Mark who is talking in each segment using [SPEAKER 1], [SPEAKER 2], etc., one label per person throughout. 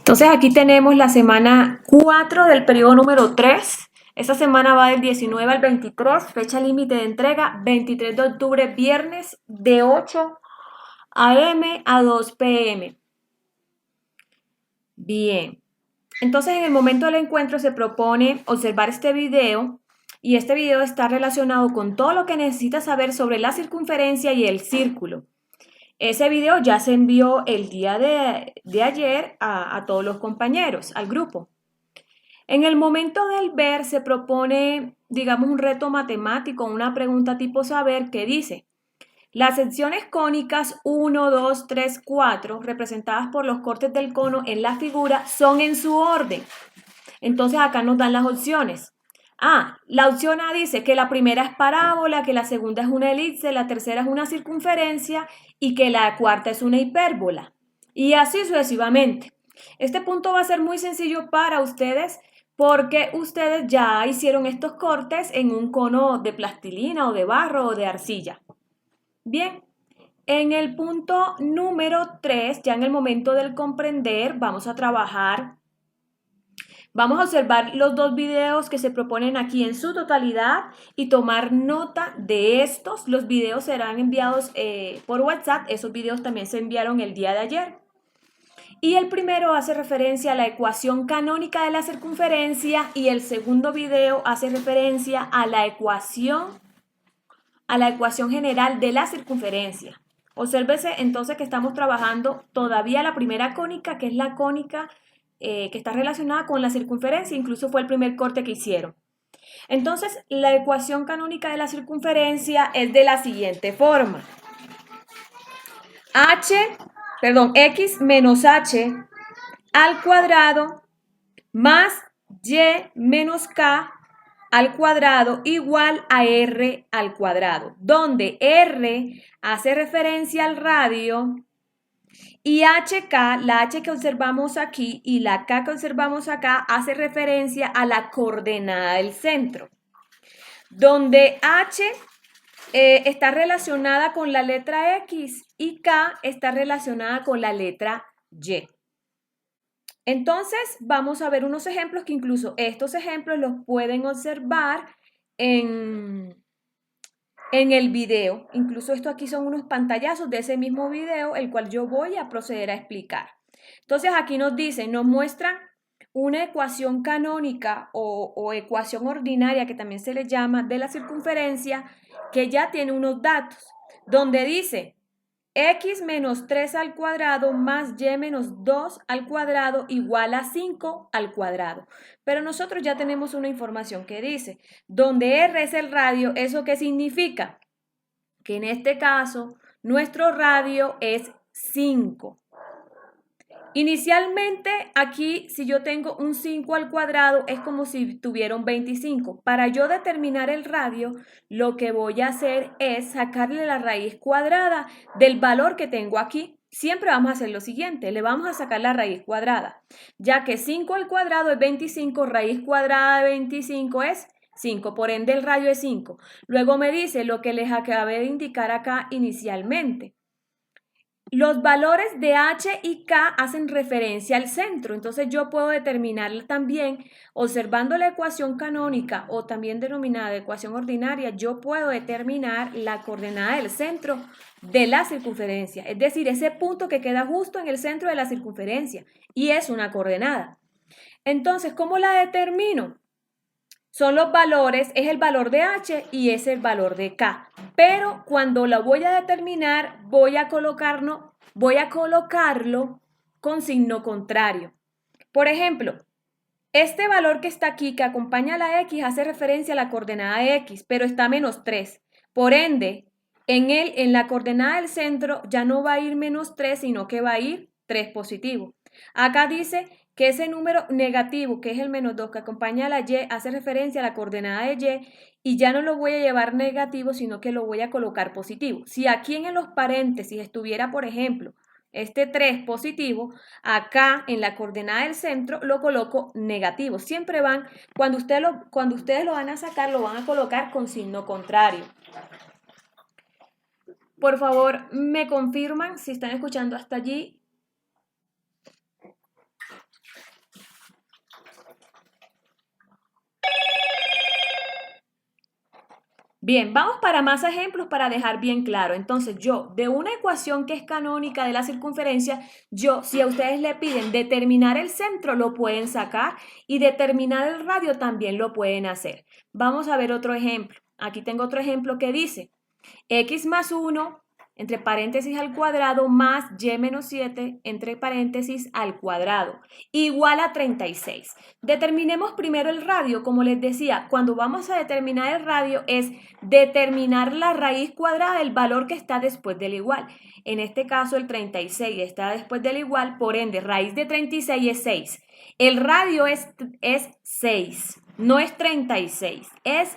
[SPEAKER 1] Entonces aquí tenemos la semana 4 del periodo número 3. Esta semana va del 19 al 23, fecha límite de entrega 23 de octubre, viernes de 8 a.m. a 2 p.m. Bien, entonces en el momento del encuentro se propone observar este video y este video está relacionado con todo lo que necesitas saber sobre la circunferencia y el círculo. Ese video ya se envió el día de ayer a todos los compañeros, al grupo. En el momento del ver se propone, digamos, un reto matemático, una pregunta tipo saber que dice, las secciones cónicas 1, 2, 3, 4, representadas por los cortes del cono en la figura, son en su orden. Entonces acá nos dan las opciones. La opción A dice que la primera es parábola, que la segunda es una elipse, la tercera es una circunferencia y que la cuarta es una hipérbola. Y así sucesivamente. Este punto va a ser muy sencillo para ustedes porque ustedes ya hicieron estos cortes en un cono de plastilina o de barro o de arcilla. Bien, en el punto número 3, ya en el momento del comprender, vamos a trabajar. Vamos a observar los dos videos que se proponen aquí en su totalidad y tomar nota de estos. Los videos serán enviados por WhatsApp. Esos videos también se enviaron el día de ayer. Y el primero hace referencia a la ecuación canónica de la circunferencia y el segundo video hace referencia a la ecuación general de la circunferencia. Obsérvese entonces que estamos trabajando todavía la primera cónica, que es la cónica que está relacionada con la circunferencia, incluso fue el primer corte que hicieron. Entonces, la ecuación canónica de la circunferencia es de la siguiente forma. X menos h al cuadrado más y menos k al cuadrado igual a r al cuadrado, donde r hace referencia al radio y HK, la H que observamos aquí y la K que observamos acá, hace referencia a la coordenada del centro, donde H está relacionada con la letra X y K está relacionada con la letra Y. Entonces, vamos a ver unos ejemplos que incluso estos ejemplos los pueden observar en el video. Incluso esto aquí son unos pantallazos de ese mismo video, el cual yo voy a proceder a explicar. Entonces aquí nos dicen, nos muestran una ecuación canónica o ecuación ordinaria, que también se le llama, de la circunferencia, que ya tiene unos datos, donde dice x menos 3 al cuadrado más y menos 2 al cuadrado igual a 5 al cuadrado. Pero nosotros ya tenemos una información que dice, donde r es el radio, ¿eso qué significa? Que en este caso, nuestro radio es 5. Inicialmente, aquí, si yo tengo un 5 al cuadrado, es como si tuviera un 25. Para yo determinar el radio, lo que voy a hacer es sacarle la raíz cuadrada del valor que tengo aquí. Siempre vamos a hacer lo siguiente, le vamos a sacar la raíz cuadrada. Ya que 5 al cuadrado es 25, raíz cuadrada de 25 es 5, por ende el radio es 5. Luego me dice lo que les acabé de indicar acá inicialmente. Los valores de H y K hacen referencia al centro, entonces yo puedo determinar también, observando la ecuación canónica o también denominada ecuación ordinaria, yo puedo determinar la coordenada del centro de la circunferencia, es decir, ese punto que queda justo en el centro de la circunferencia y es una coordenada. Entonces, ¿cómo la determino? Son los valores, es el valor de H y es el valor de K. Pero cuando lo voy a determinar, voy a colocarlo con signo contrario. Por ejemplo, este valor que está aquí, que acompaña a la X, hace referencia a la coordenada de X, pero está menos 3. Por ende, en la coordenada del centro ya no va a ir menos 3, sino que va a ir 3 positivo. Acá dice que ese número negativo, que es el menos 2, que acompaña a la Y, hace referencia a la coordenada de Y ya no lo voy a llevar negativo, sino que lo voy a colocar positivo. Si aquí en los paréntesis estuviera, por ejemplo, este 3 positivo, acá en la coordenada del centro lo coloco negativo. Siempre van, cuando ustedes lo van a sacar, lo van a colocar con signo contrario. Por favor, me confirman si están escuchando hasta allí. Bien, vamos para más ejemplos para dejar bien claro. Entonces, yo, de una ecuación que es canónica de la circunferencia, si a ustedes le piden determinar el centro, lo pueden sacar y determinar el radio también lo pueden hacer. Vamos a ver otro ejemplo. Aquí tengo otro ejemplo que dice x más 1 entre paréntesis al cuadrado más y menos 7 entre paréntesis al cuadrado igual a 36. Determinemos primero el radio. Como les decía, cuando vamos a determinar el radio es determinar la raíz cuadrada del valor que está después del igual. En este caso el 36 está después del igual, por ende raíz de 36 es 6. El radio es 6, no es 36, es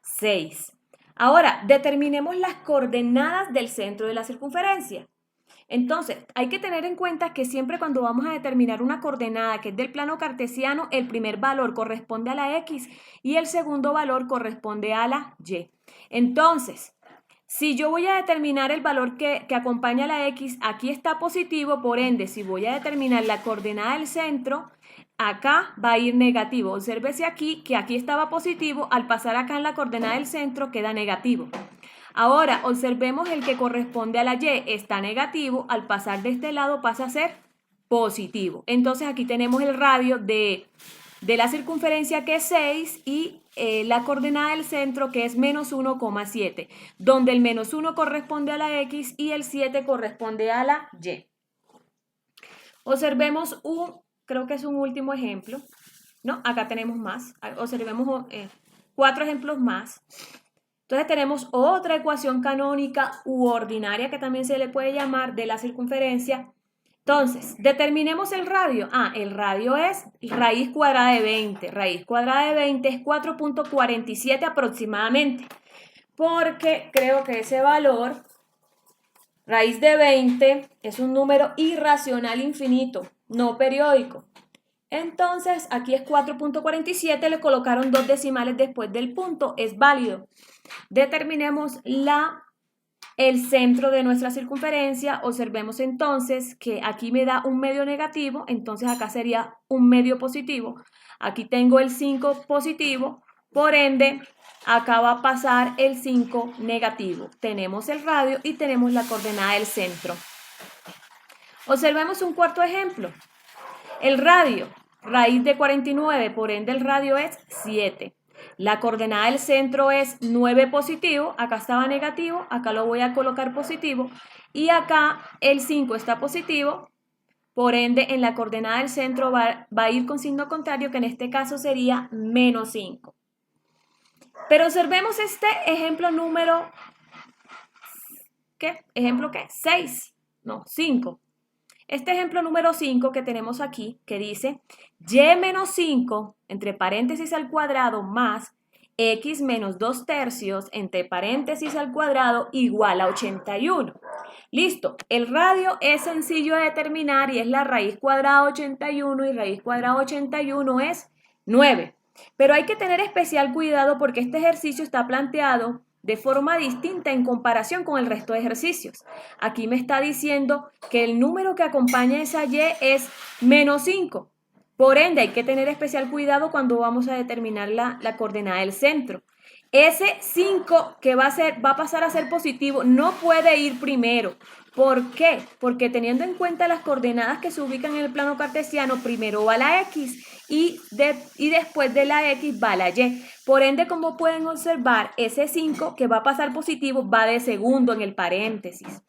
[SPEAKER 1] 6. Ahora, determinemos las coordenadas del centro de la circunferencia. Entonces, hay que tener en cuenta que siempre cuando vamos a determinar una coordenada que es del plano cartesiano, el primer valor corresponde a la X y el segundo valor corresponde a la Y. Entonces, si yo voy a determinar el valor que acompaña a la X, aquí está positivo, por ende, si voy a determinar la coordenada del centro, acá va a ir negativo. Obsérvese aquí que aquí estaba positivo, al pasar acá en la coordenada del centro queda negativo. Ahora, observemos el que corresponde a la Y, está negativo, al pasar de este lado pasa a ser positivo. Entonces aquí tenemos el radio de la circunferencia que es 6 y la coordenada del centro que es menos 1,7, donde el menos 1 corresponde a la X y el 7 corresponde a la Y. Observemos creo que es un último ejemplo, ¿no? Acá tenemos más, observemos 4 ejemplos más. Entonces tenemos otra ecuación canónica u ordinaria que también se le puede llamar de la circunferencia. Entonces, determinemos el radio. El radio es raíz cuadrada de 20. Raíz cuadrada de 20 es 4.47 aproximadamente. Porque creo que ese valor, raíz de 20, es un número irracional infinito, no periódico. Entonces, aquí es 4.47, le colocaron 2 decimales después del punto, es válido. Determinemos el centro de nuestra circunferencia. Observemos entonces que aquí me da un medio negativo, entonces acá sería un medio positivo. Aquí tengo el 5 positivo, por ende, acá va a pasar el 5 negativo. Tenemos el radio y tenemos la coordenada del centro. Observemos un cuarto ejemplo. El radio, raíz de 49, por ende el radio es 7. La coordenada del centro es 9 positivo, acá estaba negativo, acá lo voy a colocar positivo y acá el 5 está positivo, por ende en la coordenada del centro va a ir con signo contrario, que en este caso sería menos 5. Pero observemos este ejemplo número, ¿qué? ¿Ejemplo qué? 6, no, 5. Este ejemplo número 5 que tenemos aquí, que dice y menos 5 entre paréntesis al cuadrado más x menos 2 tercios entre paréntesis al cuadrado igual a 81. Listo, el radio es sencillo de determinar y es la raíz cuadrada 81 y raíz cuadrada 81 es 9. Pero hay que tener especial cuidado porque este ejercicio está planteado de forma distinta en comparación con el resto de ejercicios. Aquí me está diciendo que el número que acompaña a esa Y es menos 5. Por ende, hay que tener especial cuidado cuando vamos a determinar la coordenada del centro. Ese 5 que va a pasar a ser positivo no puede ir primero. ¿Por qué? Porque teniendo en cuenta las coordenadas que se ubican en el plano cartesiano, primero va la X y después de la X va la Y. Por ende, como pueden observar, ese 5 que va a pasar positivo va de segundo en el paréntesis.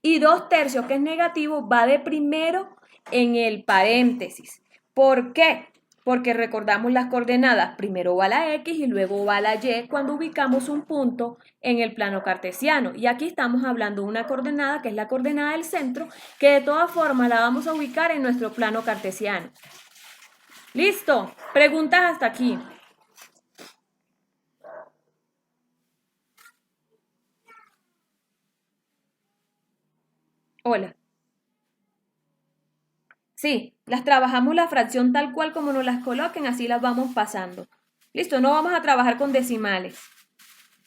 [SPEAKER 1] Y 2 tercios que es negativo va de primero en el paréntesis. ¿Por qué? Porque recordamos las coordenadas, primero va la X y luego va la Y cuando ubicamos un punto en el plano cartesiano. Y aquí estamos hablando de una coordenada que es la coordenada del centro, que de todas formas la vamos a ubicar en nuestro plano cartesiano. ¿Listo? Preguntas hasta aquí. Hola. Sí, las trabajamos la fracción tal cual como nos las coloquen, así las vamos pasando. Listo, no vamos a trabajar con decimales.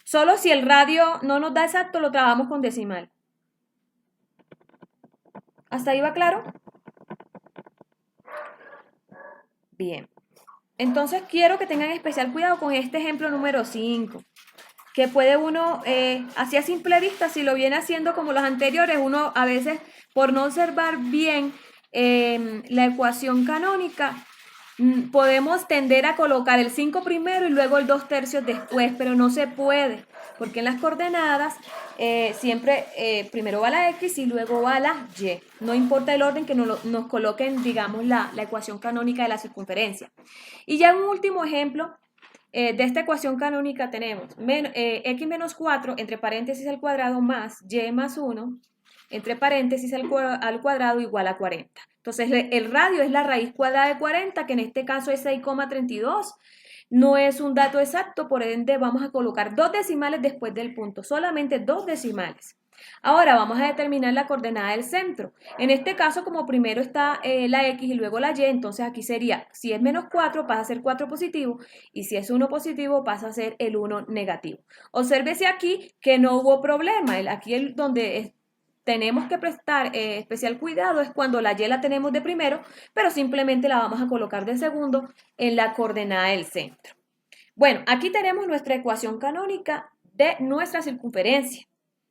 [SPEAKER 1] Solo si el radio no nos da exacto, lo trabajamos con decimal. ¿Hasta ahí va claro? Bien. Entonces quiero que tengan especial cuidado con este ejemplo número 5. que puede uno, así a simple vista, si lo viene haciendo como los anteriores, uno a veces por no observar bien la ecuación canónica, podemos tender a colocar el 5 primero y luego el 2/3 después, pero no se puede, porque en las coordenadas siempre primero va la X y luego va la Y. No importa el orden que nos coloquen, digamos, la ecuación canónica de la circunferencia. Y ya un último ejemplo de esta ecuación canónica tenemos x menos 4 entre paréntesis al cuadrado más y más 1 entre paréntesis al cuadrado igual a 40. Entonces el radio es la raíz cuadrada de 40, que en este caso es 6,32. No es un dato exacto, por ende vamos a colocar 2 decimales después del punto, solamente 2 decimales. Ahora vamos a determinar la coordenada del centro. En este caso, como primero está la X y luego la Y, entonces aquí sería, si es menos 4 pasa a ser 4 positivo y si es 1 positivo pasa a ser el 1 negativo. Obsérvese aquí que no hubo problema. Aquí donde tenemos que prestar especial cuidado es cuando la Y la tenemos de primero, pero simplemente la vamos a colocar de segundo en la coordenada del centro. Bueno, aquí tenemos nuestra ecuación canónica de nuestra circunferencia.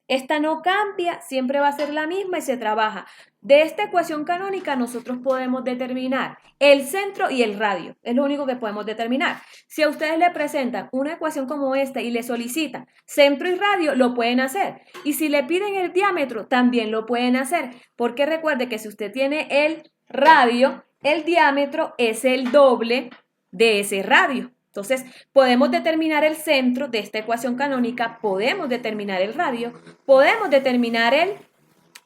[SPEAKER 1] Esta no cambia, siempre va a ser la misma y se trabaja. De esta ecuación canónica nosotros podemos determinar el centro y el radio. Es lo único que podemos determinar. Si a ustedes le presentan una ecuación como esta y le solicitan centro y radio, lo pueden hacer. Y si le piden el diámetro, también lo pueden hacer. Porque recuerde que si usted tiene el radio, el diámetro es el doble de ese radio. Entonces, podemos determinar el centro de esta ecuación canónica, podemos determinar el radio, podemos determinar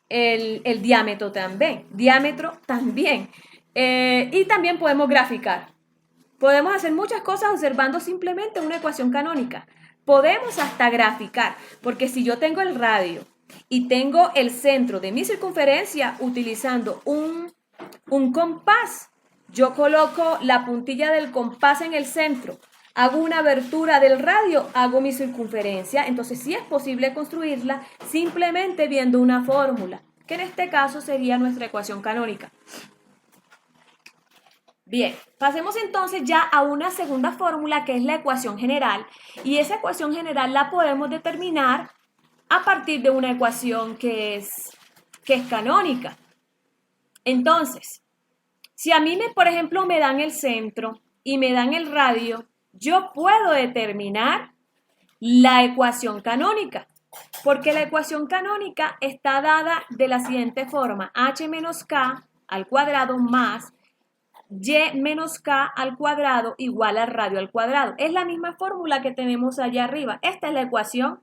[SPEAKER 1] el diámetro también. Y también podemos graficar. Podemos hacer muchas cosas observando simplemente una ecuación canónica. Podemos hasta graficar, porque si yo tengo el radio y tengo el centro de mi circunferencia utilizando un compás, yo coloco la puntilla del compás en el centro, hago una abertura del radio, hago mi circunferencia. Entonces sí es posible construirla simplemente viendo una fórmula, que en este caso sería nuestra ecuación canónica. Bien, pasemos entonces ya a una segunda fórmula que es la ecuación general, y esa ecuación general la podemos determinar a partir de una ecuación que es canónica. Entonces, si a mí, por ejemplo, me dan el centro y me dan el radio, yo puedo determinar la ecuación canónica, porque la ecuación canónica está dada de la siguiente forma: h menos k al cuadrado más y menos k al cuadrado igual al radio al cuadrado. Es la misma fórmula que tenemos allá arriba. Esta es la ecuación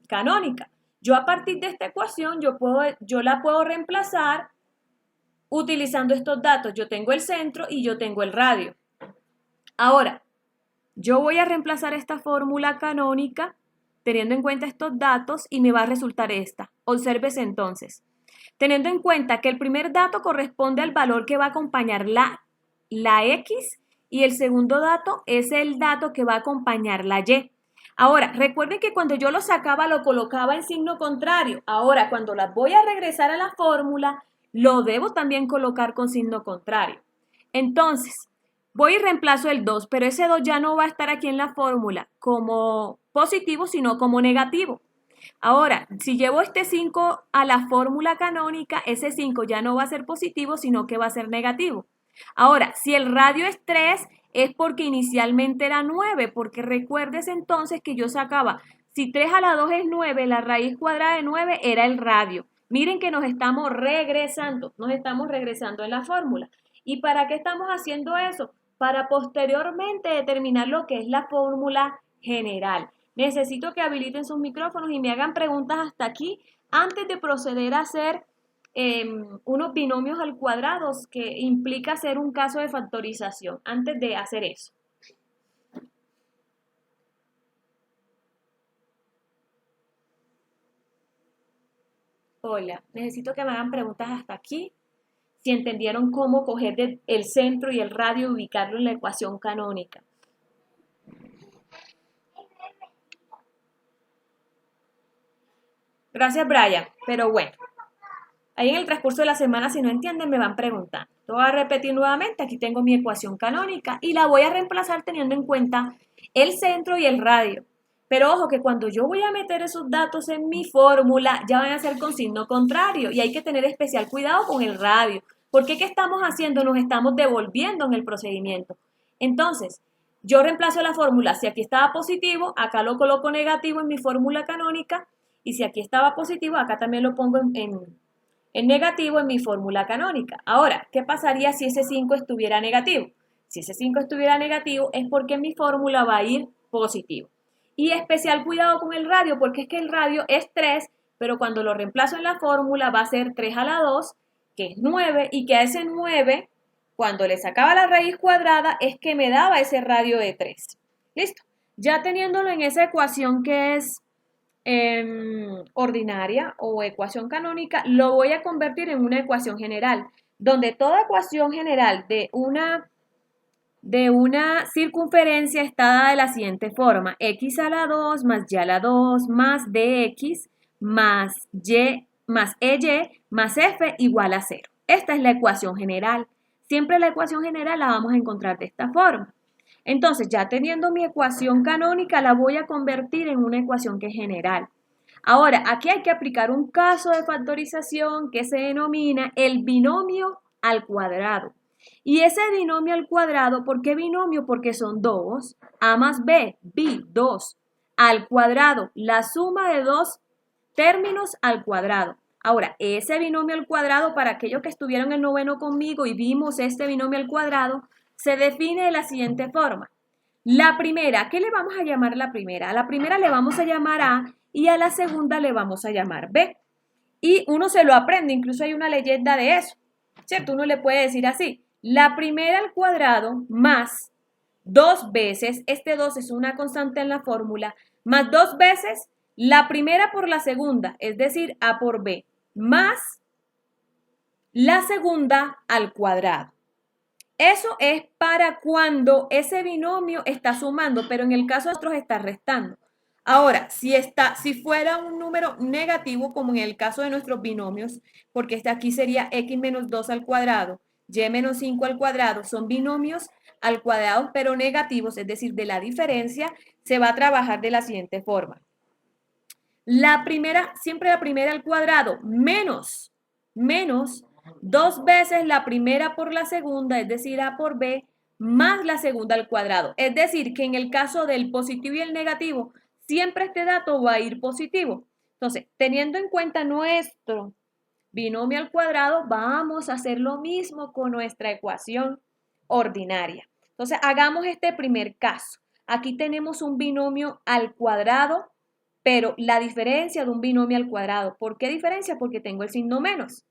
[SPEAKER 1] canónica. Yo a partir de esta ecuación, yo la puedo reemplazar utilizando estos datos. Yo tengo el centro y yo tengo el radio. Ahora, yo voy a reemplazar esta fórmula canónica teniendo en cuenta estos datos y me va a resultar esta. Obsérvese entonces. Teniendo en cuenta que el primer dato corresponde al valor que va a acompañar la X y el segundo dato es el dato que va a acompañar la Y. Ahora, recuerden que cuando yo lo sacaba lo colocaba en signo contrario. Ahora, cuando las voy a regresar a la fórmula, lo debo también colocar con signo contrario. Entonces, voy y reemplazo el 2, pero ese 2 ya no va a estar aquí en la fórmula como positivo, sino como negativo. Ahora, si llevo este 5 a la fórmula canónica, ese 5 ya no va a ser positivo, sino que va a ser negativo. Ahora, si el radio es 3, es porque inicialmente era 9, porque recuerdes entonces que yo sacaba, si 3 a la 2 es 9, la raíz cuadrada de 9 era el radio. Miren que nos estamos regresando en la fórmula. ¿Y para qué estamos haciendo eso? Para posteriormente determinar lo que es la fórmula general. Necesito que habiliten sus micrófonos y me hagan preguntas hasta aquí antes de proceder a hacer unos binomios al cuadrado, que implica hacer un caso de factorización. Antes de hacer eso. Hola, necesito que me hagan preguntas hasta aquí. Si entendieron cómo coger el centro y el radio y ubicarlo en la ecuación canónica. Gracias, Brian. Pero bueno, ahí en el transcurso de la semana, si no entienden, me van preguntando. Lo voy a repetir nuevamente. Aquí tengo mi ecuación canónica y la voy a reemplazar teniendo en cuenta el centro y el radio. Pero ojo que cuando yo voy a meter esos datos en mi fórmula, ya van a ser con signo contrario y hay que tener especial cuidado con el radio. Porque ¿qué estamos haciendo? Nos estamos devolviendo en el procedimiento. Entonces, yo reemplazo la fórmula. Si aquí estaba positivo, acá lo coloco negativo en mi fórmula canónica. Y si aquí estaba positivo, acá también lo pongo en negativo en mi fórmula canónica. Ahora, ¿qué pasaría si ese 5 estuviera negativo? Si ese 5 estuviera negativo es porque mi fórmula va a ir positivo. Y especial cuidado con el radio, porque es que el radio es 3, pero cuando lo reemplazo en la fórmula va a ser 3 a la 2, que es 9, y que a ese 9, cuando le sacaba la raíz cuadrada, es que me daba ese radio de 3. ¿Listo? Ya teniéndolo en esa ecuación que es ordinaria o ecuación canónica, lo voy a convertir en una ecuación general, donde toda ecuación general de una circunferencia está dada de la siguiente forma: x a la 2 más y a la 2 más dx más y más ey más f igual a 0. Esta es la ecuación general. Siempre la ecuación general la vamos a encontrar de esta forma. Entonces, ya teniendo mi ecuación canónica, la voy a convertir en una ecuación que es general. Ahora, aquí hay que aplicar un caso de factorización que se denomina el binomio al cuadrado. Y ese binomio al cuadrado, ¿por qué binomio? Porque son 2, a más b, 2, al cuadrado, la suma de dos términos al cuadrado. Ahora, ese binomio al cuadrado, para aquellos que estuvieron en noveno conmigo y vimos este binomio al cuadrado, se define de la siguiente forma. La primera, ¿qué le vamos a llamar a la primera? A la primera le vamos a llamar A y a la segunda le vamos a llamar B. Y uno se lo aprende, incluso hay una leyenda de eso, ¿cierto? Uno le puede decir así: la primera al cuadrado más 2 veces, este 2 es una constante en la fórmula, más 2 veces la primera por la segunda, es decir, A por B, más la segunda al cuadrado. Eso es para cuando ese binomio está sumando, pero en el caso de nosotros está restando. Ahora, si fuera un número negativo, como en el caso de nuestros binomios, porque este aquí sería x menos 2 al cuadrado, y menos 5 al cuadrado, son binomios al cuadrado, pero negativos, es decir, de la diferencia, se va a trabajar de la siguiente forma. Siempre la primera al cuadrado, menos 2 veces la primera por la segunda, es decir, A por B, más la segunda al cuadrado. Es decir, que en el caso del positivo y el negativo, siempre este dato va a ir positivo. Entonces, teniendo en cuenta nuestro binomio al cuadrado, vamos a hacer lo mismo con nuestra ecuación ordinaria. Entonces, hagamos este primer caso. Aquí tenemos un binomio al cuadrado, pero la diferencia de un binomio al cuadrado. ¿Por qué diferencia? Porque tengo el signo menos.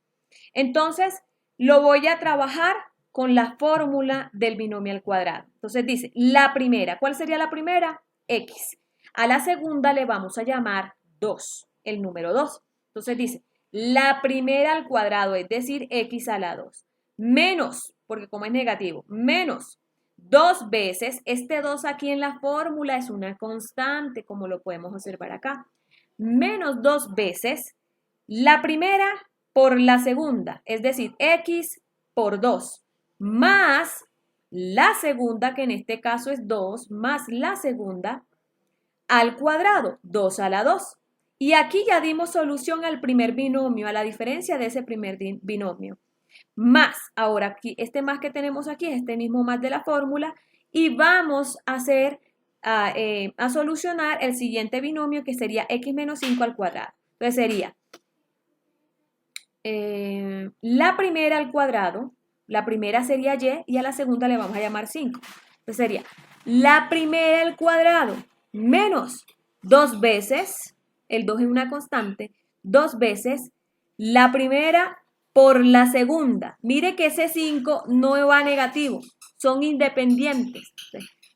[SPEAKER 1] Entonces, lo voy a trabajar con la fórmula del binomio al cuadrado. Entonces dice, la primera, ¿cuál sería la primera? X. A la segunda le vamos a llamar 2, el número 2. Entonces dice, la primera al cuadrado, es decir, x a la 2, menos, porque como es negativo, menos 2 veces, este 2 aquí en la fórmula es una constante, como lo podemos observar acá, menos 2 veces la primera por la segunda, es decir, x por 2, más la segunda, que en este caso es 2, más la segunda al cuadrado, 2 a la 2. Y aquí ya dimos solución al primer binomio, a la diferencia de ese primer binomio. Más, ahora aquí, este más que tenemos aquí es este mismo más de la fórmula y vamos a hacer, a solucionar el siguiente binomio que sería x menos 5 al cuadrado. Entonces sería la primera al cuadrado, la primera sería y a la segunda le vamos a llamar 5. Entonces sería la primera al cuadrado menos 2 veces, el 2 es una constante, 2 veces la primera por la segunda. Mire que ese 5 no va negativo, son independientes.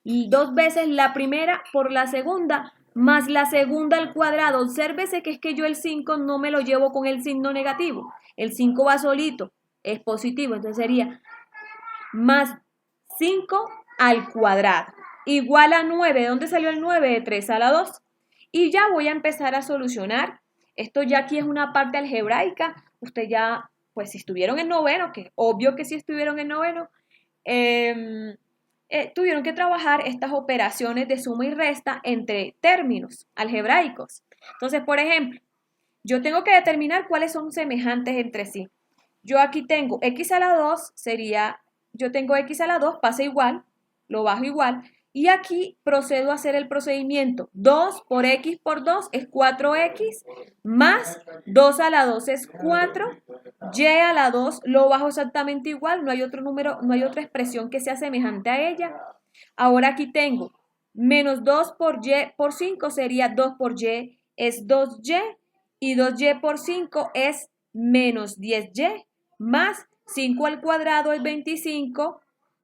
[SPEAKER 1] 2 veces la primera por la segunda más la segunda al cuadrado. Obsérvese que es que yo el 5 no me lo llevo con el signo negativo. El 5 va solito, es positivo. Entonces sería más 5 al cuadrado igual a 9. ¿De dónde salió el 9? De 3 a la 2. Y ya voy a empezar a solucionar. Esto ya aquí es una parte algebraica. Usted ya, pues si estuvieron en noveno, que obvio que sí estuvieron en noveno, tuvieron que trabajar estas operaciones de suma y resta entre términos algebraicos. Entonces, por ejemplo, yo tengo que determinar cuáles son semejantes entre sí. Yo aquí tengo x a la 2, yo tengo x a la 2, pasa igual, lo bajo igual, y aquí procedo a hacer el procedimiento. 2 por x por 2 es 4x, más 2 a la 2 es 4, y a la 2 lo bajo exactamente igual, no hay otro número, no hay otra expresión que sea semejante a ella. Ahora aquí tengo menos 2 por y por 5 sería 2 por y es 2y, y 2y por 5 es menos 10y, más 5 al cuadrado es 25,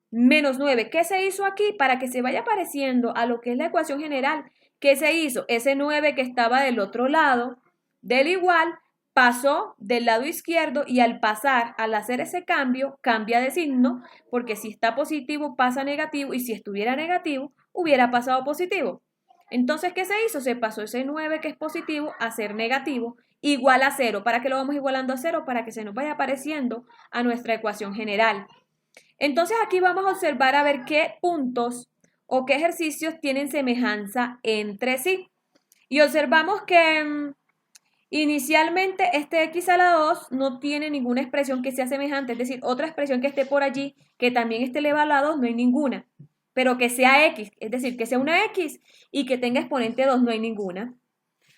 [SPEAKER 1] menos 9. ¿Qué se hizo aquí? Para que se vaya pareciendo a lo que es la ecuación general. ¿Qué se hizo? Ese 9 que estaba del otro lado del igual pasó del lado izquierdo, y al pasar, al hacer ese cambio, cambia de signo, porque si está positivo pasa a negativo, y si estuviera negativo hubiera pasado positivo. Entonces, ¿qué se hizo? Se pasó ese 9 que es positivo a ser negativo, igual a 0. ¿Para qué lo vamos igualando a 0? Para que se nos vaya pareciendo a nuestra ecuación general. Entonces aquí vamos a observar a ver qué puntos o qué ejercicios tienen semejanza entre sí. Y observamos que inicialmente este x a la 2 no tiene ninguna expresión que sea semejante, es decir, otra expresión que esté por allí que también esté elevada a la 2 no hay ninguna, pero que sea x, es decir, que sea una x y que tenga exponente 2 no hay ninguna.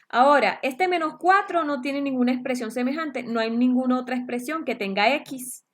[SPEAKER 1] Ahora, este menos 4 no tiene ninguna expresión semejante, no hay ninguna otra expresión que tenga x.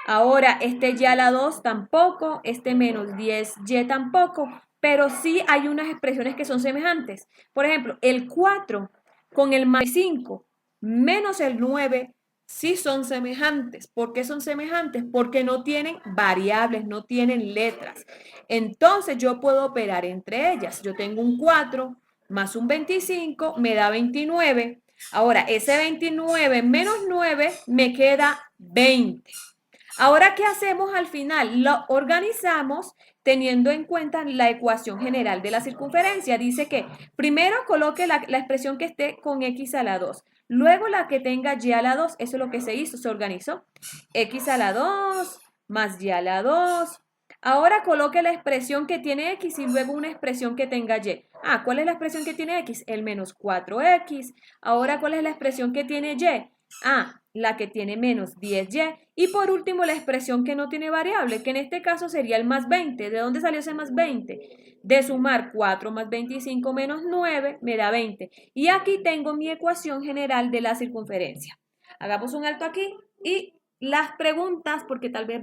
[SPEAKER 1] Ahora, este y a la 2 tampoco, este menos 10y tampoco, pero sí hay unas expresiones que son semejantes. Por ejemplo, el 4 con el más 5 menos el 9 sí son semejantes. ¿Por qué son semejantes? Porque no tienen variables, no tienen letras. Entonces yo puedo operar entre ellas. Yo tengo un 4 más un 25 me da 29. Ahora, ese 29 menos 9 me queda 20. Ahora, ¿qué hacemos al final? Lo organizamos teniendo en cuenta la ecuación general de la circunferencia. Dice que primero coloque la expresión que esté con x a la 2. Luego la que tenga y a la 2. Eso es lo que se hizo, se organizó. X a la 2 más y a la 2. Ahora coloque la expresión que tiene x y luego una expresión que tenga y. ¿Cuál es la expresión que tiene x? El menos 4x. Ahora, ¿cuál es la expresión que tiene y? La que tiene menos 10y. Y por último, la expresión que no tiene variable, que en este caso sería el más 20. ¿De dónde salió ese más 20? De sumar 4 más 25 menos 9 me da 20. Y aquí tengo mi ecuación general de la circunferencia. Hagamos un alto aquí y las preguntas, porque tal vez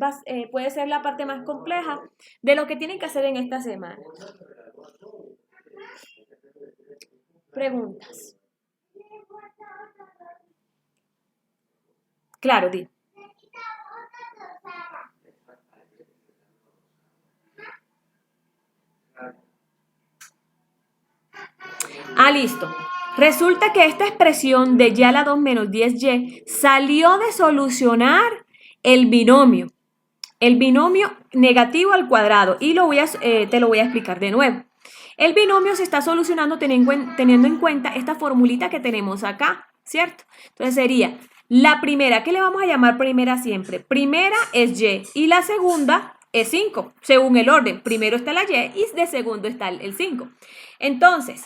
[SPEAKER 1] puede ser la parte más compleja de lo que tienen que hacer en esta semana. Preguntas. Claro, di. Listo. Resulta que esta expresión de y a la 2 menos 10y salió de solucionar el binomio negativo al cuadrado, y te lo voy a explicar de nuevo. El binomio se está solucionando teniendo en cuenta esta formulita que tenemos acá, ¿cierto? Entonces sería la primera, ¿qué le vamos a llamar primera siempre? Primera es y la segunda es 5, según el orden. Primero está la y de segundo está el 5. Entonces,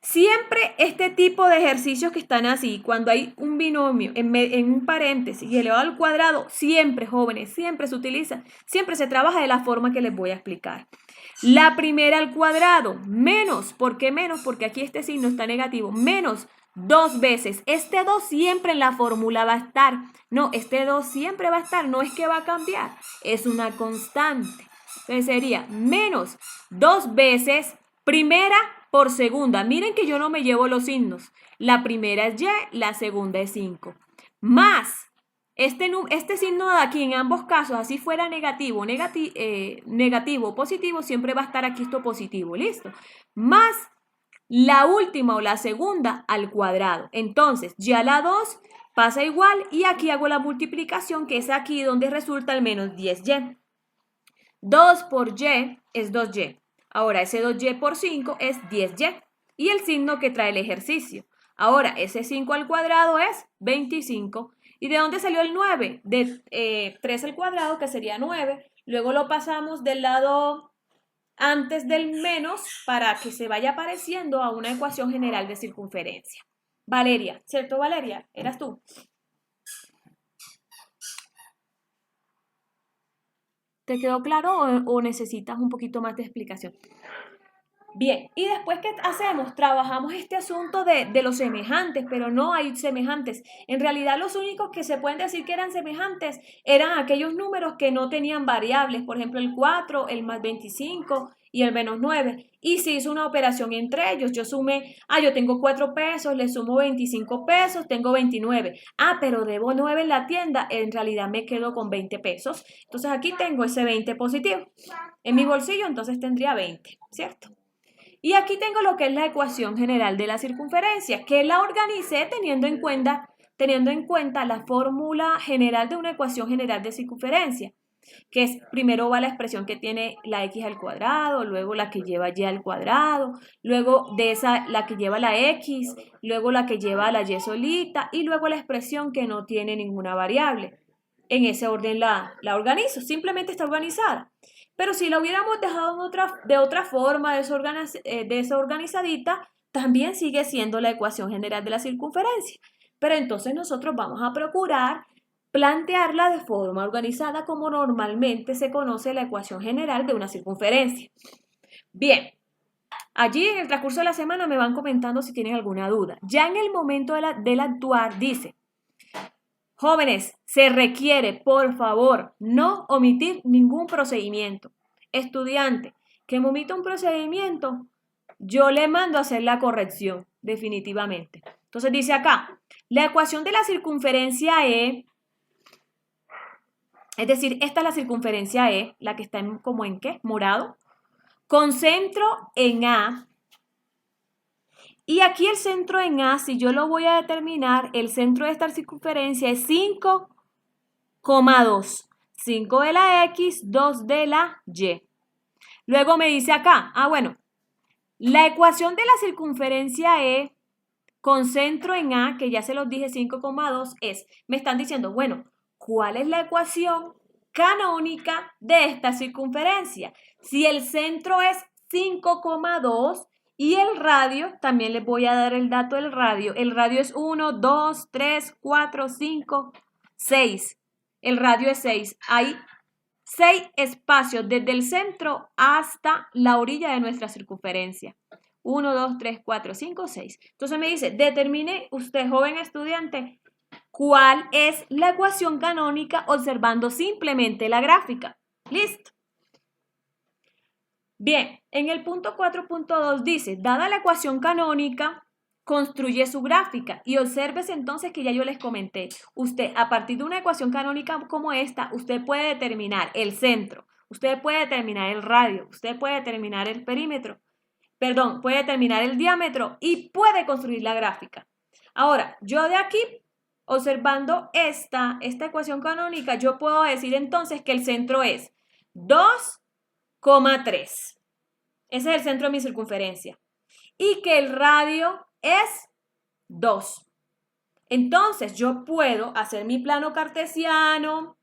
[SPEAKER 1] siempre este tipo de ejercicios que están así, cuando hay un binomio en un paréntesis y elevado al cuadrado, siempre, jóvenes, siempre se utiliza, siempre se trabaja de la forma que les voy a explicar. La primera al cuadrado, menos, ¿por qué menos? Porque aquí este signo está negativo, menos 2 veces. Este 2 siempre en la fórmula va a estar. No, este 2 siempre va a estar, no es que va a cambiar, es una constante. Entonces sería menos 2 veces primera por segunda. Miren que yo no me llevo los signos. La primera es y, la segunda es 5. Más este signo de aquí en ambos casos, así fuera negativo o positivo, siempre va a estar aquí esto positivo, ¿listo? Más la última o la segunda al cuadrado. Entonces, y a la 2 pasa igual, y aquí hago la multiplicación, que es aquí donde resulta el menos 10y. 2 por y es 2y. Ahora, ese 2y por 5 es 10y. Y el signo que trae el ejercicio. Ahora, ese 5 al cuadrado es 25. ¿Y de dónde salió el 9? De 3 al cuadrado, que sería 9. Luego lo pasamos del lado antes del menos para que se vaya pareciendo a una ecuación general de circunferencia. Valeria, ¿cierto, Valeria? ¿Eras tú? ¿Te quedó claro o necesitas un poquito más de explicación? Bien, y después, ¿qué hacemos? Trabajamos este asunto de los semejantes, pero no hay semejantes. En realidad, los únicos que se pueden decir que eran semejantes eran aquellos números que no tenían variables, por ejemplo, el 4, el más 25 y el menos 9. Y se hizo una operación entre ellos. Yo sumé, yo tengo 4 pesos, le sumo 25 pesos, tengo 29. Pero debo 9 en la tienda, en realidad me quedo con 20 pesos. Entonces aquí tengo ese 20 positivo. En mi bolsillo, entonces tendría 20, ¿cierto? Y aquí tengo lo que es la ecuación general de la circunferencia, que la organicé teniendo en cuenta la fórmula general de una ecuación general de circunferencia, que es primero va la expresión que tiene la x al cuadrado, luego la que lleva y al cuadrado, luego de esa la que lleva la x, luego la que lleva la y solita y luego la expresión que no tiene ninguna variable. En ese orden la organizo, simplemente está organizada. Pero si la hubiéramos dejado de otra forma, desorganizadita, también sigue siendo la ecuación general de la circunferencia. Pero entonces nosotros vamos a procurar plantearla de forma organizada como normalmente se conoce la ecuación general de una circunferencia. Bien, allí en el transcurso de la semana me van comentando si tienen alguna duda. Ya en el momento del actuar dice: jóvenes, se requiere, por favor, no omitir ningún procedimiento. Estudiante, que me omita un procedimiento, yo le mando a hacer la corrección, definitivamente. Entonces dice acá, la ecuación de la circunferencia E, es decir, esta es la circunferencia E, la que está como en ¿qué? Morado, con centro en A. Y aquí el centro en A, si yo lo voy a determinar, el centro de esta circunferencia es 5,2. 5 de la X, 2 de la Y. Luego me dice acá, bueno, la ecuación de la circunferencia E con centro en A, que ya se los dije 5,2, me están diciendo, bueno, ¿cuál es la ecuación canónica de esta circunferencia? Si el centro es 5,2 y el radio, también les voy a dar el dato del radio. El radio es 1, 2, 3, 4, 5, 6. El radio es 6. Hay 6 espacios desde el centro hasta la orilla de nuestra circunferencia. 1, 2, 3, 4, 5, 6. Entonces me dice, determine usted, joven estudiante, cuál es la ecuación canónica observando simplemente la gráfica. Listo. Bien, en el punto 4.2 dice, dada la ecuación canónica, construye su gráfica y obsérvese entonces que ya yo les comenté. Usted, a partir de una ecuación canónica como esta, usted puede determinar el centro, usted puede determinar el radio, usted puede determinar el perímetro, puede determinar el diámetro y puede construir la gráfica. Ahora, yo de aquí, observando esta ecuación canónica, yo puedo decir entonces que el centro es 2,3. Ese es el centro de mi circunferencia. Y que el radio es 2. Entonces, yo puedo hacer mi plano cartesiano.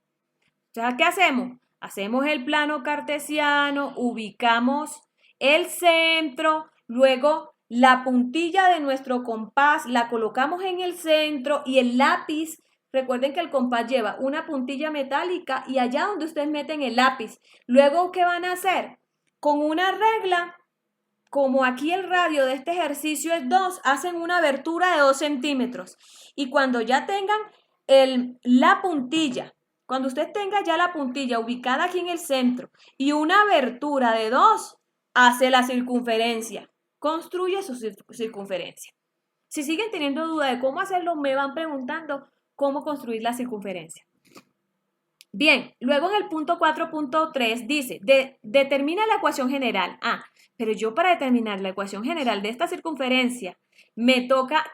[SPEAKER 1] ¿Ya qué hacemos? Hacemos el plano cartesiano, ubicamos el centro, luego la puntilla de nuestro compás la colocamos en el centro y el lápiz, recuerden que el compás lleva una puntilla metálica y allá donde ustedes meten el lápiz. Luego, ¿qué van a hacer? Con una regla, como aquí el radio de este ejercicio es 2, hacen una abertura de 2 centímetros. Y cuando ya tengan la puntilla, cuando usted tenga ya la puntilla ubicada aquí en el centro y una abertura de 2, hace la circunferencia, construye su circunferencia. Si siguen teniendo duda de cómo hacerlo, me van preguntando cómo construir la circunferencia. Bien, luego en el punto 4.3 dice, determina la ecuación general. Pero yo para determinar la ecuación general de esta circunferencia, me toca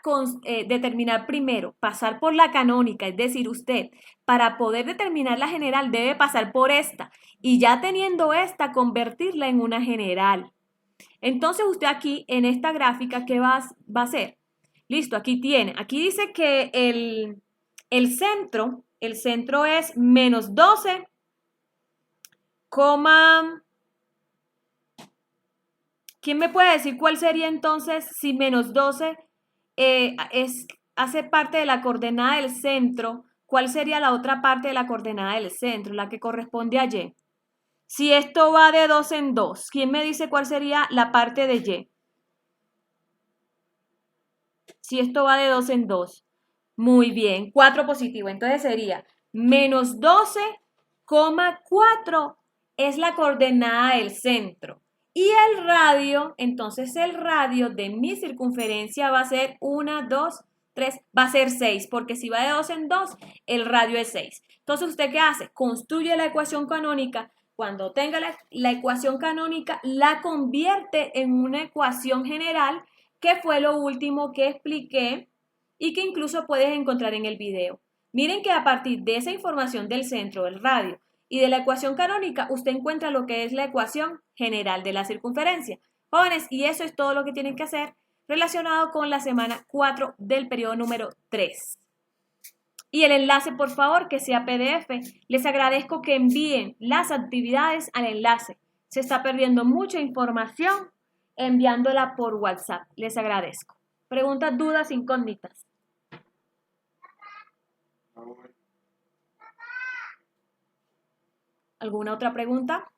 [SPEAKER 1] determinar primero, pasar por la canónica, es decir, usted, para poder determinar la general debe pasar por esta y ya teniendo esta, convertirla en una general. Entonces usted aquí en esta gráfica, ¿qué va a hacer? Listo, aquí dice que el centro es menos 12,3. ¿Quién me puede decir cuál sería entonces si menos 12 hace parte de la coordenada del centro? ¿Cuál sería la otra parte de la coordenada del centro, la que corresponde a Y? Si esto va de 2 en 2, ¿quién me dice cuál sería la parte de Y? Si esto va de 2 en 2. Muy bien, 4 positivo. Entonces sería menos 12,4 es la coordenada del centro. Y el radio, entonces el radio de mi circunferencia va a ser 1, 2, 3, va a ser 6, porque si va de 2 en 2, el radio es 6. Entonces, ¿usted qué hace? Construye la ecuación canónica. Cuando tenga la ecuación canónica, la convierte en una ecuación general, que fue lo último que expliqué y que incluso puedes encontrar en el video. Miren que a partir de esa información del centro, del radio y de la ecuación canónica, usted encuentra lo que es la ecuación general de la circunferencia. Jóvenes, y eso es todo lo que tienen que hacer relacionado con la semana 4 del periodo número 3. Y el enlace, por favor, que sea PDF. Les agradezco que envíen las actividades al enlace. Se está perdiendo mucha información enviándola por WhatsApp. Les agradezco. Preguntas, dudas, incógnitas. ¿Alguna otra pregunta?